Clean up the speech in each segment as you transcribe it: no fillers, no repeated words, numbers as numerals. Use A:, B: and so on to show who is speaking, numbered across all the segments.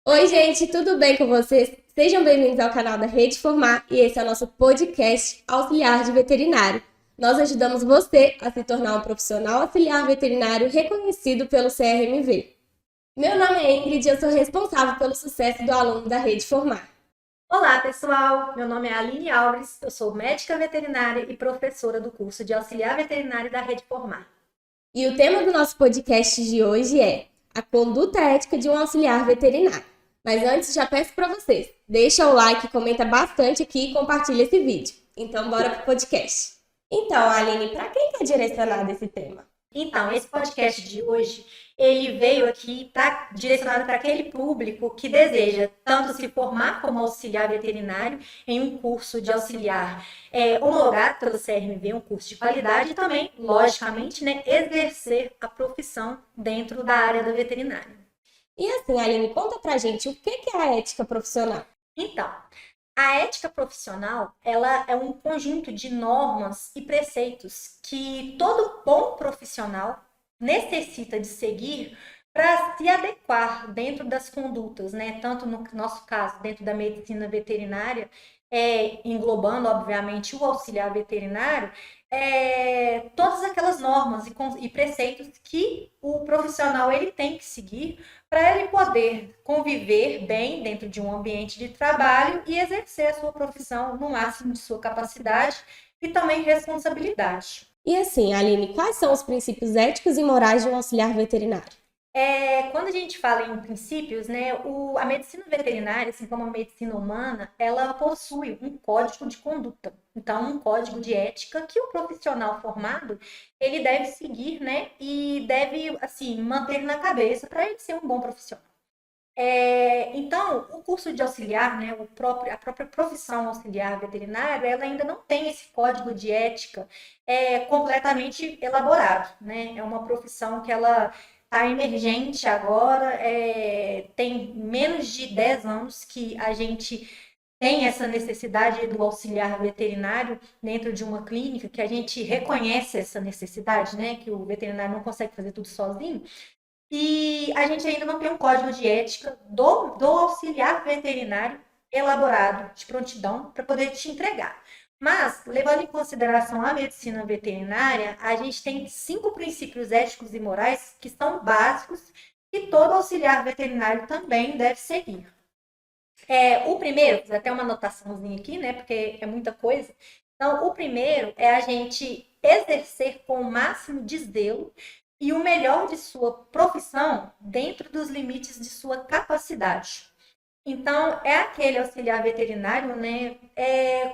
A: Oi, gente, tudo bem com vocês? Sejam bem-vindos ao canal da Rede Formar e esse é o nosso podcast Auxiliar de Veterinário. Nós ajudamos você a se tornar um profissional auxiliar veterinário reconhecido pelo CRMV. Meu nome é Ingrid e eu sou responsável pelo sucesso do aluno da Rede Formar.
B: Olá, pessoal! Meu nome é Aline Alves, eu sou médica veterinária e professora do curso de auxiliar veterinário da Rede Formar.
A: E o tema do nosso podcast de hoje é a conduta ética de um auxiliar veterinário. Mas antes, já peço para vocês, deixa o like, comenta bastante aqui e compartilha esse vídeo. Então, bora pro podcast. Então, Aline, para quem que é direcionado esse tema?
B: Então, esse podcast de hoje, ele veio aqui direcionado para aquele público que deseja tanto se formar como auxiliar veterinário em um curso de auxiliar homologado pelo CRMV, um curso de qualidade, e também, logicamente, né, exercer a profissão dentro da área da veterinária.
A: E assim, Aline, conta pra gente o que é a ética profissional.
B: Então, a ética profissional, ela é um conjunto de normas e preceitos que todo bom profissional necessita de seguir para se adequar dentro das condutas, né? Tanto no nosso caso, dentro da medicina veterinária, englobando, obviamente, o auxiliar veterinário, todas aquelas normas e preceitos que o profissional ele tem que seguir para ele poder conviver bem dentro de um ambiente de trabalho e exercer a sua profissão no máximo de sua capacidade e também responsabilidade.
A: E assim, Aline, quais são os princípios éticos e morais de um auxiliar veterinário?
B: Quando a gente fala em princípios, né, a medicina veterinária, assim como a medicina humana, ela possui um código de conduta. Então, um código de ética que o profissional formado ele deve seguir, né, e deve assim manter na cabeça para ele ser um bom profissional. Então, o curso de auxiliar, né, a própria profissão auxiliar veterinário, ela ainda não tem esse código de ética completamente elaborado, né? É uma profissão que ela está emergente agora, tem menos de 10 anos que a gente tem essa necessidade do auxiliar veterinário dentro de uma clínica, que a gente reconhece essa necessidade, né? Que o veterinário não consegue fazer tudo sozinho. E a gente ainda não tem um código de ética do auxiliar veterinário elaborado de prontidão para poder te entregar. Mas, levando em consideração a medicina veterinária, a gente tem 5 princípios éticos e morais que são básicos e todo auxiliar veterinário também deve seguir. O primeiro, fiz até uma anotaçãozinha aqui, né? Porque é muita coisa. Então, o primeiro é a gente exercer com o máximo de zelo e o melhor de sua profissão dentro dos limites de sua capacidade. Então, é aquele auxiliar veterinário, né?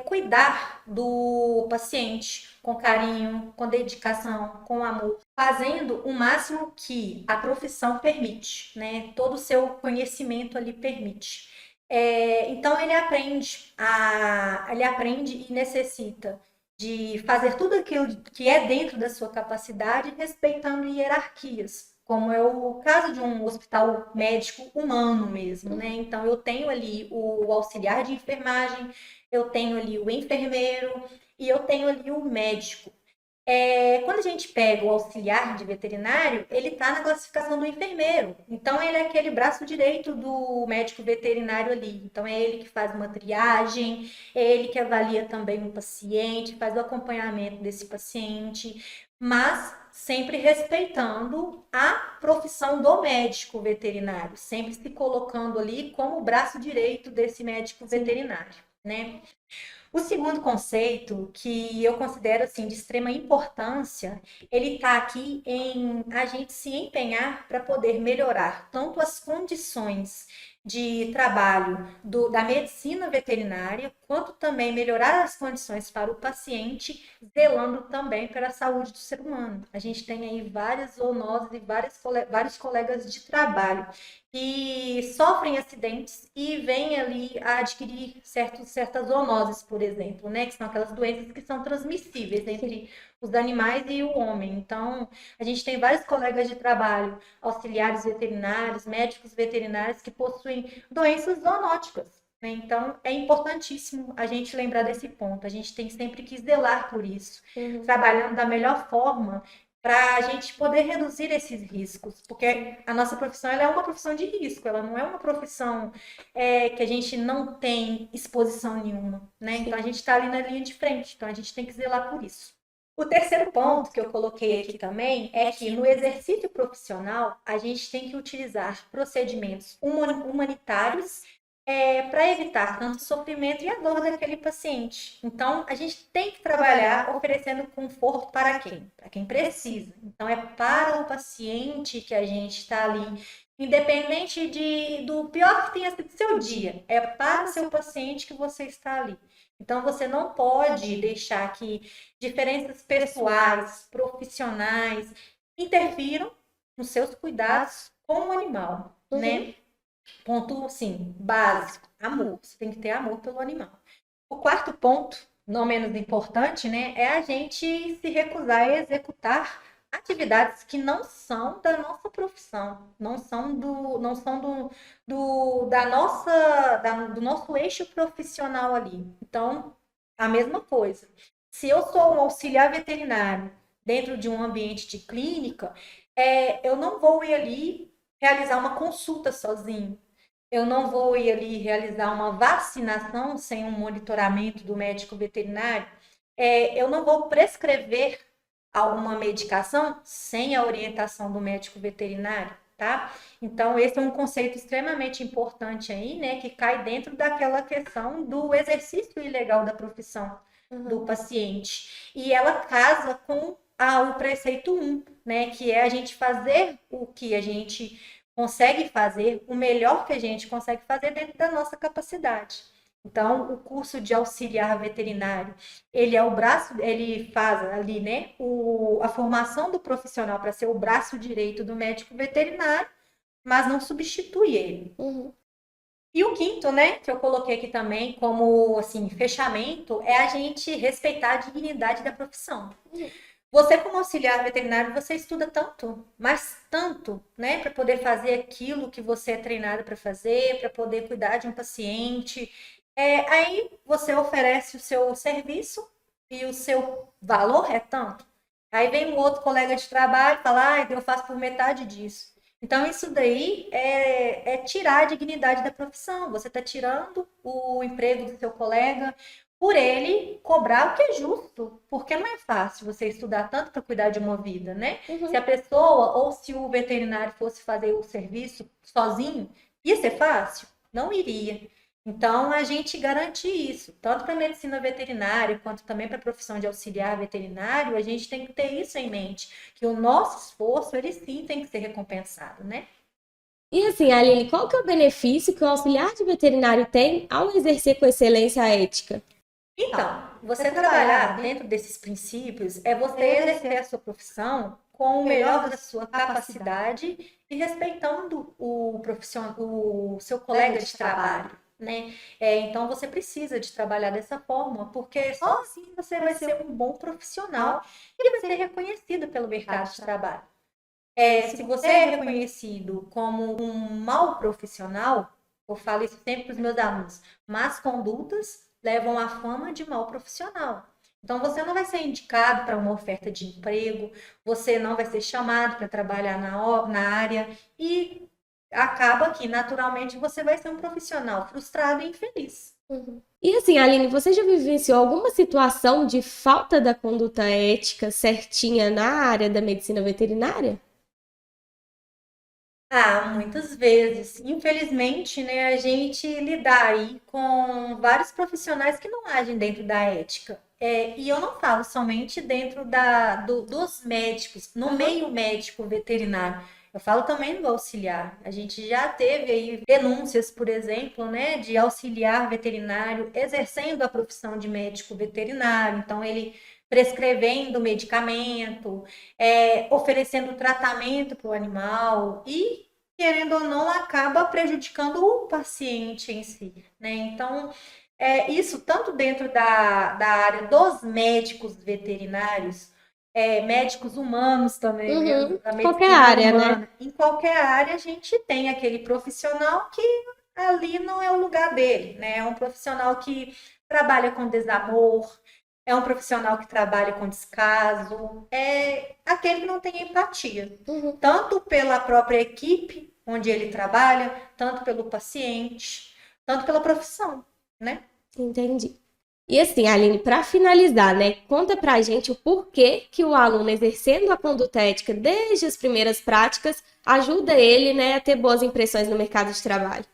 B: Cuidar do paciente com carinho, com dedicação, com amor, fazendo o máximo que a profissão permite, né? Todo o seu conhecimento ali permite. Então, ele aprende e necessita de fazer tudo aquilo que é dentro da sua capacidade, respeitando hierarquias, como é o caso de um hospital médico humano mesmo, né? Então, eu tenho ali o auxiliar de enfermagem, eu tenho ali o enfermeiro e eu tenho ali o médico. Quando a gente pega o auxiliar de veterinário, ele está na classificação do enfermeiro. Então, ele é aquele braço direito do médico veterinário ali. Então, é ele que faz uma triagem, é ele que avalia também o paciente, faz o acompanhamento desse paciente, mas sempre respeitando a profissão do médico veterinário, sempre se colocando ali como o braço direito desse médico veterinário, né? O segundo conceito, que eu considero assim de extrema importância, ele está aqui em a gente se empenhar para poder melhorar tanto as condições de trabalho da medicina veterinária, quanto também melhorar as condições para o paciente, zelando também pela saúde do ser humano. A gente tem aí várias zoonoses e vários colegas de trabalho que sofrem acidentes e vêm ali a adquirir certas zoonoses, por exemplo, né? Que são aquelas doenças que são transmissíveis entre os animais e o homem. Então, a gente tem vários colegas de trabalho, auxiliares veterinários, médicos veterinários que possuem doenças zoonóticas. Né? Então, é importantíssimo a gente lembrar desse ponto. A gente tem sempre que zelar por isso,
A: Uhum.
B: trabalhando da melhor forma para a gente poder reduzir esses riscos, porque a nossa profissão ela é uma profissão de risco, ela não é uma profissão que a gente não tem exposição nenhuma, né? Então a gente está ali na linha de frente, então a gente tem que zelar por isso. O terceiro ponto que eu coloquei aqui também é que no exercício profissional a gente tem que utilizar procedimentos humanitários para evitar tanto sofrimento e a dor daquele paciente. Então, a gente tem que trabalhar oferecendo conforto para quem? Para quem precisa. Então, é para o paciente que a gente está ali, independente do pior que tenha sido seu dia, é para o seu paciente que você está ali. Então, você não pode deixar que diferenças pessoais, profissionais, interfiram nos seus cuidados com o animal, né? Ponto, sim, básico, amor. Você tem que ter amor pelo animal. O quarto ponto, não menos importante, né, é a gente se recusar a executar atividades que não são da nossa profissão, do nosso eixo profissional ali. Então, a mesma coisa. Se eu sou um auxiliar veterinário dentro de um ambiente de clínica, eu não vou ir ali realizar uma consulta sozinho. Eu não vou ir ali realizar uma vacinação sem um monitoramento do médico veterinário. Eu não vou prescrever alguma medicação sem a orientação do médico veterinário, tá? Então, esse é um conceito extremamente importante aí, né? Que cai dentro daquela questão do exercício ilegal da profissão do paciente. E ela casa com o preceito 1, né? Que é a gente fazer o que a gente consegue fazer, o melhor que a gente consegue fazer dentro da nossa capacidade. Então, o curso de auxiliar veterinário, ele é o braço, ele faz ali, né, a formação do profissional para ser o braço direito do médico veterinário, mas não substitui ele. E o quinto, né, que eu coloquei aqui também como, assim, fechamento, é a gente respeitar a dignidade da profissão. Você, como auxiliar veterinário, você estuda tanto, mas tanto, né, para poder fazer aquilo que você é treinado para fazer, para poder cuidar de um paciente. Aí você oferece o seu serviço e o seu valor é tanto. Aí vem um outro colega de trabalho e fala, eu faço por metade disso. Então, isso daí é tirar a dignidade da profissão. Você está tirando o emprego do seu colega, por ele cobrar o que é justo, porque não é fácil você estudar tanto para cuidar de uma vida, né? Se a pessoa ou se o veterinário fosse fazer o serviço sozinho, ia ser fácil? Não iria. Então, a gente garante isso, tanto para a medicina veterinária, quanto também para a profissão de auxiliar veterinário, a gente tem que ter isso em mente, que o nosso esforço, ele sim tem que ser recompensado, né?
A: E assim, Aline, qual que é o benefício que o auxiliar de veterinário tem ao exercer com excelência a ética?
B: Então, você trabalhar dentro desses princípios é você exercer a sua profissão com o melhor da sua capacidade e respeitando o seu colega de trabalho, né? Então, você precisa de trabalhar dessa forma, porque só assim você vai ser um bom profissional e vai ser reconhecido pelo mercado de trabalho. Se você é reconhecido como um mau profissional, eu falo isso sempre para os meus alunos, más condutas levam à fama de mau profissional. Então, você não vai ser indicado para uma oferta de emprego, você não vai ser chamado para trabalhar na área e acaba que, naturalmente, você vai ser um profissional frustrado e infeliz.
A: E assim, Aline, você já vivenciou alguma situação de falta da conduta ética certinha na área da medicina veterinária?
B: Muitas vezes. Infelizmente, né, a gente lidar aí com vários profissionais que não agem dentro da ética. E eu não falo somente dentro dos médicos, no meio médico veterinário. Eu falo também do auxiliar. A gente já teve aí denúncias, por exemplo, né, de auxiliar veterinário exercendo a profissão de médico veterinário. Então, ele prescrevendo medicamento, oferecendo tratamento para o animal e, querendo ou não, acaba prejudicando o paciente em si, né? Então, isso tanto dentro da área dos médicos veterinários, médicos humanos também, né? Da
A: Qualquer
B: medicina
A: área, né?
B: humana. Em qualquer área, a gente tem aquele profissional que ali não é o lugar dele, né? É um profissional que trabalha com desamor, é um profissional que trabalha com descaso, é aquele que não tem empatia, tanto pela própria equipe onde ele trabalha, tanto pelo paciente, tanto pela profissão, né?
A: Entendi. E assim, Aline, para finalizar, né, conta pra gente o porquê que o aluno exercendo a conduta ética desde as primeiras práticas ajuda ele, né, a ter boas impressões no mercado de trabalho.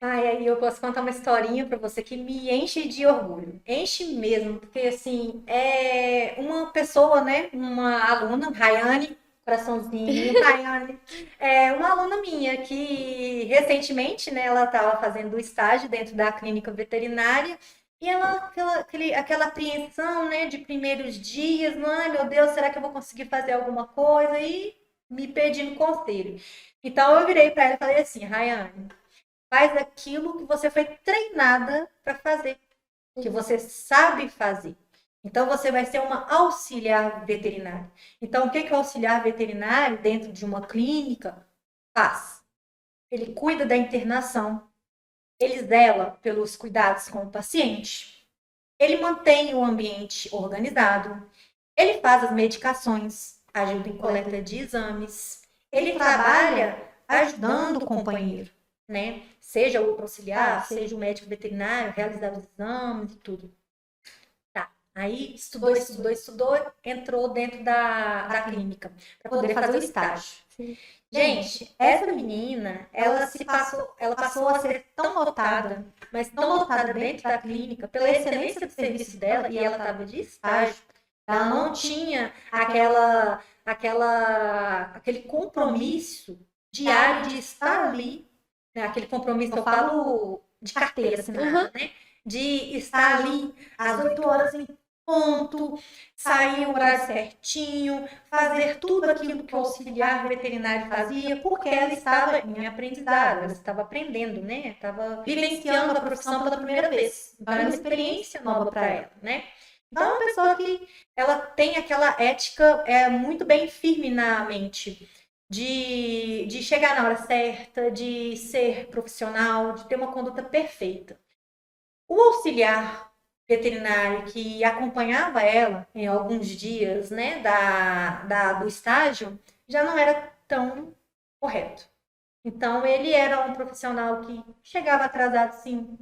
B: Ai, aí eu posso contar uma historinha para você que me enche de orgulho. Enche mesmo, porque assim, é uma pessoa, né, uma aluna, Rayane, coraçãozinho, Rayane, é uma aluna minha que recentemente, né, ela estava fazendo estágio dentro da clínica veterinária e ela, aquela apreensão, né, de primeiros dias, ai meu Deus, será que eu vou conseguir fazer alguma coisa? E me pedindo conselho. Então eu virei para ela e falei assim, Rayane, faz aquilo que você foi treinada para fazer, que você sabe fazer. Então, você vai ser uma auxiliar veterinária. Então, o que o auxiliar veterinário, dentro de uma clínica, faz? Ele cuida da internação, ele zela pelos cuidados com o paciente, ele mantém o ambiente organizado, ele faz as medicações, ajuda em coleta de exames, ele trabalha ajudando o companheiro, né? Seja o auxiliar, seja o médico veterinário, realizar os exames e tudo. Tá. Aí estudou, entrou dentro da clínica para poder fazer o estágio.
A: Sim.
B: Gente, essa menina, ela passou a ser tão lotada, mas tão lotada dentro da clínica, pela excelência do serviço dela, e ela estava de estágio. Ela não tinha aquele compromisso diário de estar ali, né? Aquele compromisso que eu falo de carteira assinada, né? De estar ali às 8 horas em ponto, sair o horário certinho, fazer tudo aquilo que o auxiliar veterinário fazia, porque ela estava em aprendizado, ela estava aprendendo, né? Estava vivenciando a profissão pela primeira vez. Então, era uma experiência nova para ela, né? Então, é uma pessoa que ela tem aquela ética muito bem firme na mente, de chegar na hora certa, de ser profissional, de ter uma conduta perfeita. O auxiliar veterinário que acompanhava ela em alguns dias, né, do estágio, já não era tão correto. Então, ele era um profissional que chegava atrasado, sim.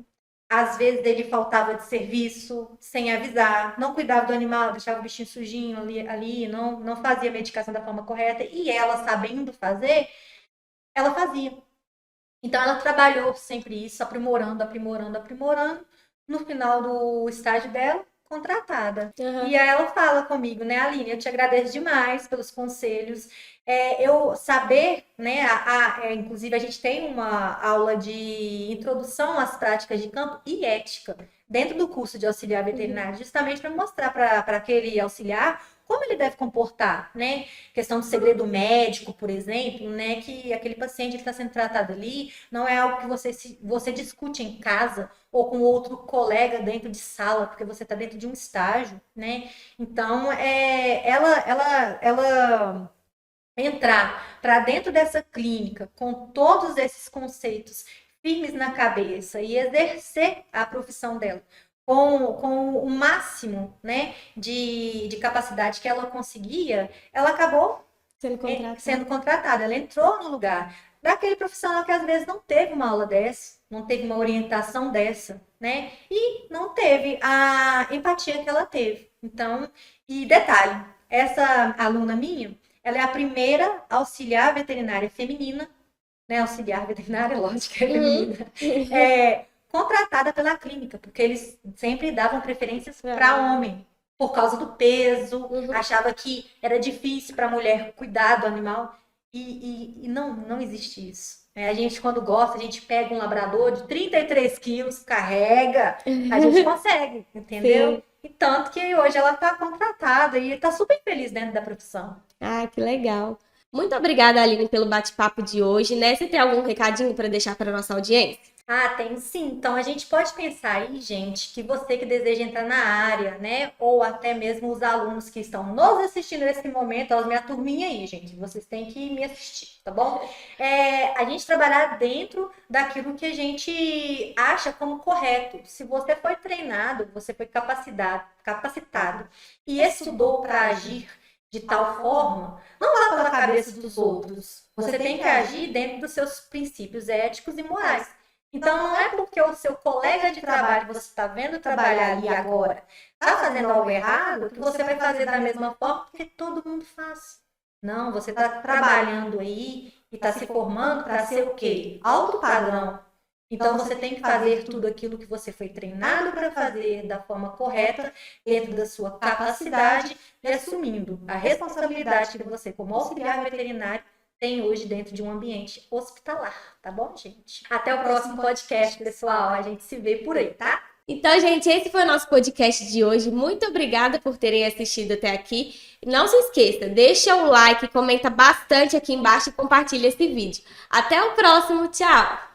B: Às vezes ele faltava de serviço sem avisar, não cuidava do animal, deixava o bichinho sujinho ali, não fazia a medicação da forma correta. E ela, sabendo fazer, ela fazia. Então, ela trabalhou sempre isso, aprimorando. No final do estágio dela, contratada. E aí ela fala comigo, né, Aline, eu te agradeço demais pelos conselhos. Eu saber, né, inclusive a gente tem uma aula de introdução às práticas de campo e ética dentro do curso de auxiliar veterinário, justamente para mostrar para aquele auxiliar como ele deve comportar, né? Questão do segredo médico, por exemplo, né? Que aquele paciente está sendo tratado ali, não é algo que você discute em casa ou com outro colega dentro de sala, porque você está dentro de um estágio, né? Então, ela entrar para dentro dessa clínica com todos esses conceitos firmes na cabeça e exercer a profissão dela com o máximo, né, de capacidade que ela conseguia, ela acabou sendo contratada. Ela entrou no lugar daquele profissional que às vezes não teve uma aula dessa, não teve uma orientação dessa, né? E não teve a empatia que ela teve. Então, e detalhe, essa aluna minha, ela é a primeira auxiliar veterinária feminina, né? Auxiliar veterinária, lógico que é feminina, contratada pela clínica, porque eles sempre davam preferências para homem, por causa do peso, achava que era difícil para a mulher cuidar do animal, e não existe isso. A gente, quando gosta, a gente pega um labrador de 33 quilos, carrega, a gente consegue, entendeu? Sim. E tanto que hoje ela está contratada e está super feliz dentro da profissão.
A: Ah, que legal. Muito obrigada, Aline, pelo bate-papo de hoje, né? Você tem algum recadinho para deixar para nossa audiência?
B: Ah, tem sim. Então a gente pode pensar aí, gente, que você que deseja entrar na área, né? Ou até mesmo os alunos que estão nos assistindo nesse momento, ó, minha turminha aí, gente, vocês têm que me assistir, tá bom? A gente trabalhar dentro daquilo que a gente acha como correto. Se você foi treinado, você foi capacitado e estudou para agir de tal forma, não vá pela cabeça dos outros. Você tem que agir dentro dos seus princípios éticos e morais. Então, não é porque o seu colega de trabalho, você está vendo trabalhar ali agora, está fazendo algo errado, que você vai fazer da mesma forma porque todo mundo faz. Não, você está trabalhando aí e está se formando para ser o quê? Alto padrão. Então, você tem que fazer tudo aquilo que você foi treinado para fazer da forma correta, dentro da sua capacidade e assumindo a responsabilidade que você, como auxiliar veterinário, tem hoje dentro de um ambiente hospitalar, tá bom, gente? Até o próximo podcast, pessoal. A gente se vê por aí, tá?
A: Então, gente, esse foi o nosso podcast de hoje. Muito obrigada por terem assistido até aqui. Não se esqueça, deixa o like, comenta bastante aqui embaixo e compartilha esse vídeo. Até o próximo, tchau!